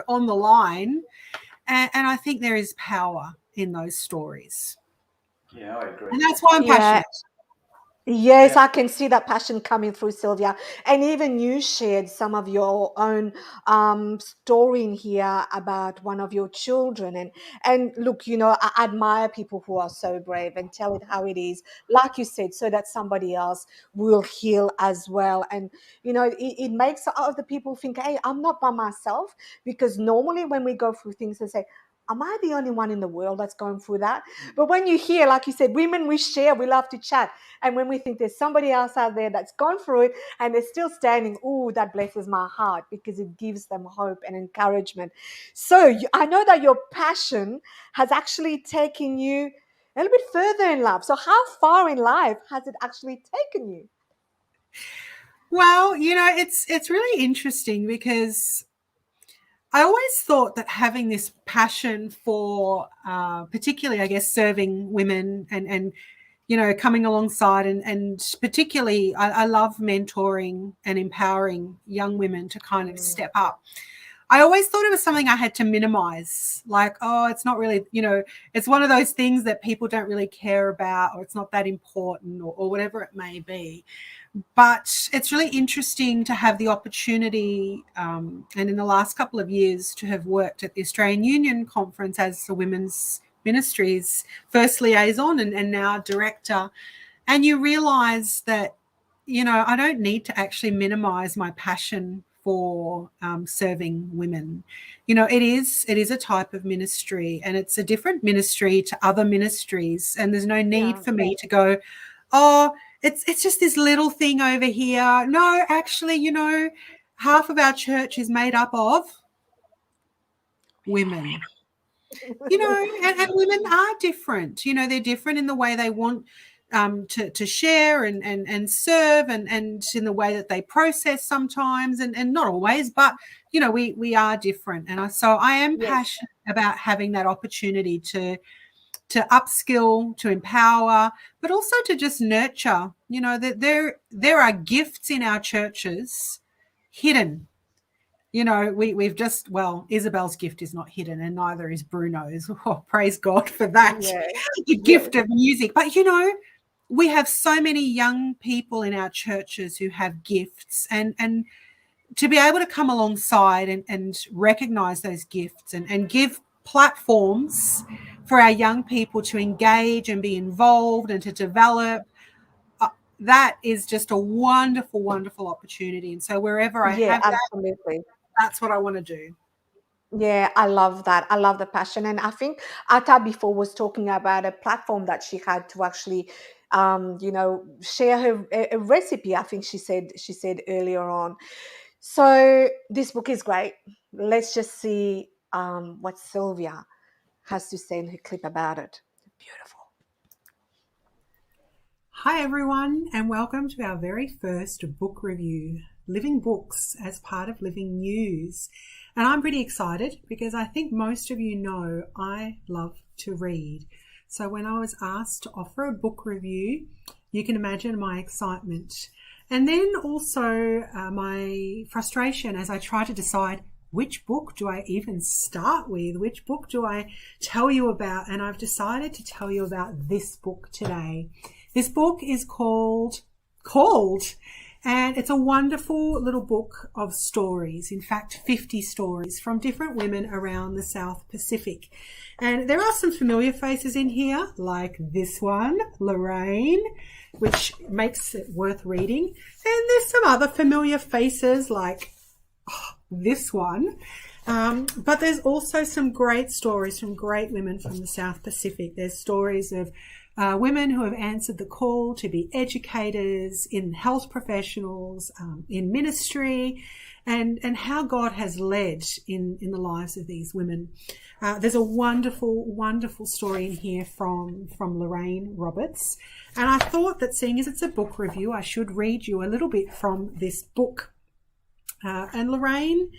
on the line. And I think there is power in those stories. Yeah, I agree. And that's why I'm Yeah, passionate. yes, Yeah. I can see that passion coming through, Sylvia. And even you shared some of your own story in here about one of your children. And look, I admire people who are so brave and tell it how it is, like you said, so that somebody else will heal as well. And it makes other people think, hey, I'm not by myself, because normally when we go through things and say, am I the only one in the world that's going through that? But when you hear, like you said, women, we share, we love to chat. And when we think there's somebody else out there that's gone through it and they're still standing, oh, that blesses my heart, because it gives them hope and encouragement. So I know that your passion has actually taken you a little bit further in life. So how far in life has it actually taken you? Well, it's really interesting because I always thought that having this passion for, particularly, I guess, serving women and coming alongside and particularly, I love mentoring and empowering young women to kind of Mm, step up. I always thought it was something I had to minimize. Like, oh, it's not really, it's one of those things that people don't really care about, or it's not that important, or whatever it may be. But it's really interesting to have the opportunity, and in the last couple of years, to have worked at the Australian Union Conference as the Women's Ministries first liaison and now director. And you realise that, I don't need to actually minimise my passion for serving women. It is a type of ministry, and it's a different ministry to other ministries. And there's no need yeah. for me to go, oh, it's just this little thing over here. No, actually, half of our church is made up of women. And women are different. They're different in the way they want to share and serve, and in the way that they process sometimes, and not always, but we are different. And so I am Yes. passionate about having that opportunity to upskill, to empower, but also to just nurture. That there are gifts in our churches hidden. We've just, well, Isabel's gift is not hidden, and neither is Bruno's. Oh, praise God for that. Yeah. The Yes. gift of music. But we have so many young people in our churches who have gifts, and to be able to come alongside and recognize those gifts and give platforms for our young people to engage and be involved and to develop, that is just a wonderful, wonderful opportunity. And so wherever I Yeah, have that, absolutely. that's what I want to do. Yeah, I love that. I love the passion. And I think Ata before was talking about a platform that she had to actually, share a recipe. I think she said earlier on. So this book is great. Let's just see what Sylvia has to say in her clip about it. Beautiful. Hi, everyone, and welcome to our very first book review, Living Books, as part of Living News. And I'm pretty excited because I think most of you know I love to read. So when I was asked to offer a book review, you can imagine my excitement. And then also my frustration as I try to decide which book do I even start with? Which book do I tell you about? And I've decided to tell you about this book today. This book is called, and it's a wonderful little book of stories, in fact, 50 stories from different women around the South Pacific. And there are some familiar faces in here, like this one, Lorraine, which makes it worth reading. And there's some other familiar faces like this one. But there's also some great stories from great women from the South Pacific. There's stories of women who have answered the call to be educators, in health professionals, in ministry, and how God has led in the lives of these women. There's a wonderful, wonderful story in here from Lorraine Roberts. And I thought that seeing as it's a book review, I should read you a little bit from this book. And Lorraine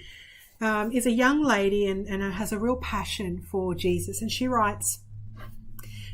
is a young lady and has a real passion for Jesus. And she writes,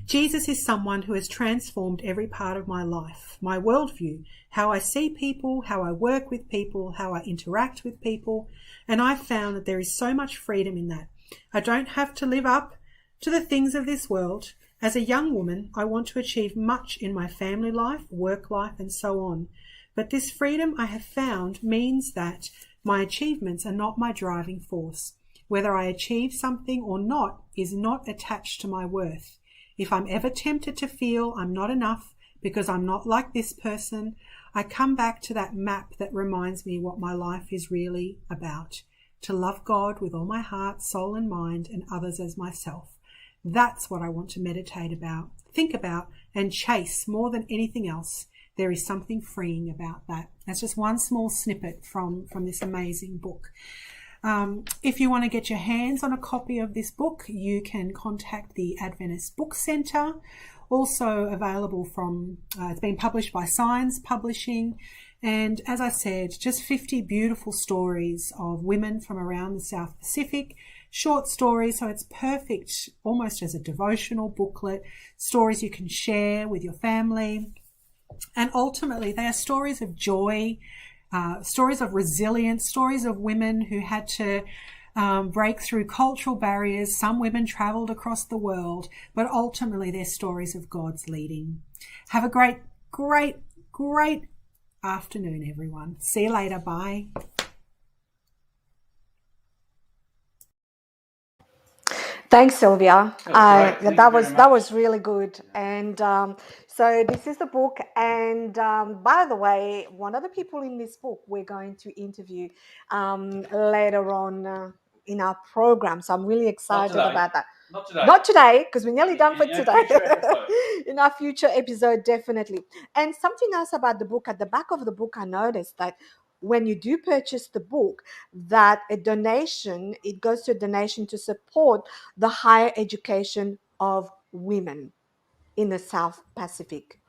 Jesus is someone who has transformed every part of my life, my worldview, how I see people, how I work with people, how I interact with people. And I've found that there is so much freedom in that. I don't have to live up to the things of this world. As a young woman, I want to achieve much in my family life, work life, and so on. But this freedom I have found means that my achievements are not my driving force. Whether I achieve something or not is not attached to my worth. If I'm ever tempted to feel I'm not enough because I'm not like this person, I come back to that map that reminds me what my life is really about. To love God with all my heart, soul and mind, and others as myself. That's what I want to meditate about, think about, and chase more than anything else. There is something freeing about that. That's just one small snippet from this amazing book. If you want to get your hands on a copy of this book, you can contact the Adventist Book Centre. Also available from, it's been published by Signs Publishing. And as I said, just 50 beautiful stories of women from around the South Pacific, short stories, so it's perfect almost as a devotional booklet, stories you can share with your family. And ultimately, they are stories of joy, stories of resilience, stories of women who had to break through cultural barriers. Some women travelled across the world, but ultimately they're stories of God's leading. Have a great, great, great afternoon, everyone. See you later. Bye. Thanks, Sylvia. That was great. Thank you That very was much. really good. And so this is the book. And by the way, one of the people in this book we're going to interview later on in our program. So I'm really excited today. about that. Not today. Not today, because we're nearly done for In a today. future episode. In our future episode, definitely. And something else about the book, at the back of the book, I noticed that when you do purchase the book, that it goes to a donation to support the higher education of women in the South Pacific.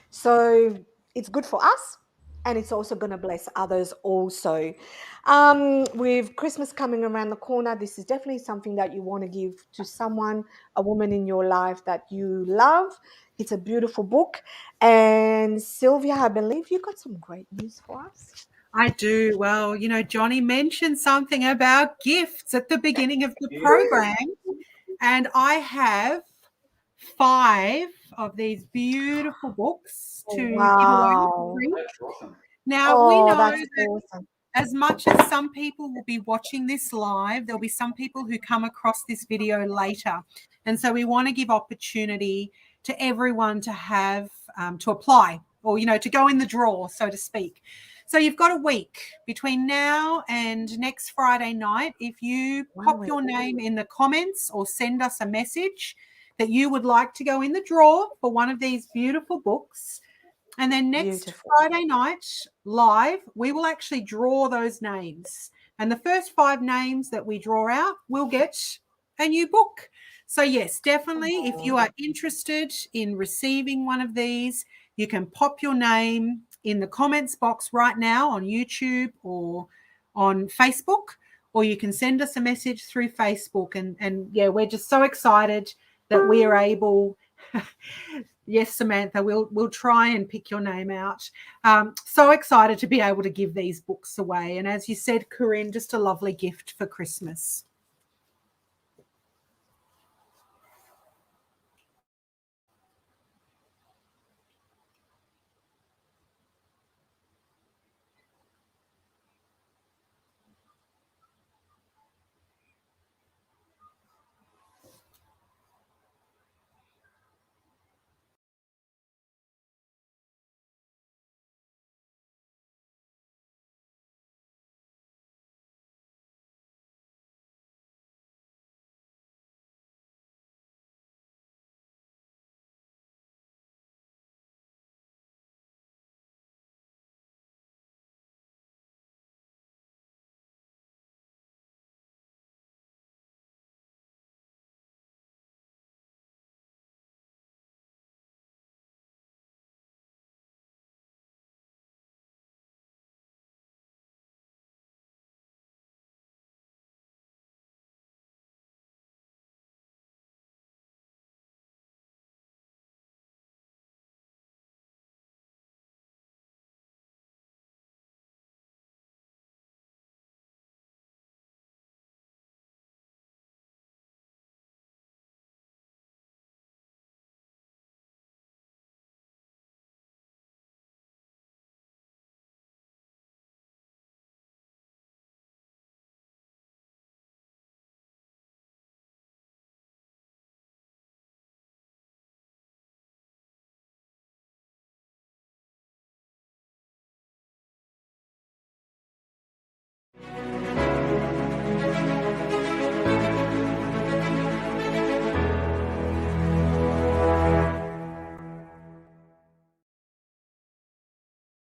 So it's good for us, and it's also going to bless others also. With Christmas coming around the corner, this is definitely something that you want to give to someone, a woman in your life that you love. It's a beautiful book. And Sylvia, I believe you got some great news for us. I do. Well, Johnny mentioned something about gifts at the beginning of the program, and I have 5 of these beautiful books to give away Wow. for free. That's awesome. Now, we know that's that awesome. as much as some people will be watching this live, there'll be some people who come across this video later. And so we want to give opportunity to everyone to have to apply or, to go in the draw, so to speak. So you've got a week between now and next Friday night. If you pop your name in the comments or send us a message that you would like to go in the draw for one of these beautiful books, and then next Beautiful. Friday night live, we will actually draw those names. And the first 5 names that we draw out will get a new book. So yes, definitely, if you are interested in receiving one of these, you can pop your name in the comments box right now on YouTube or on Facebook, or you can send us a message through Facebook. And yeah, we're just so excited that we are able yes, Samantha, we'll try and pick your name out. So excited to be able to give these books away. And as you said, Corinne, just a lovely gift for Christmas.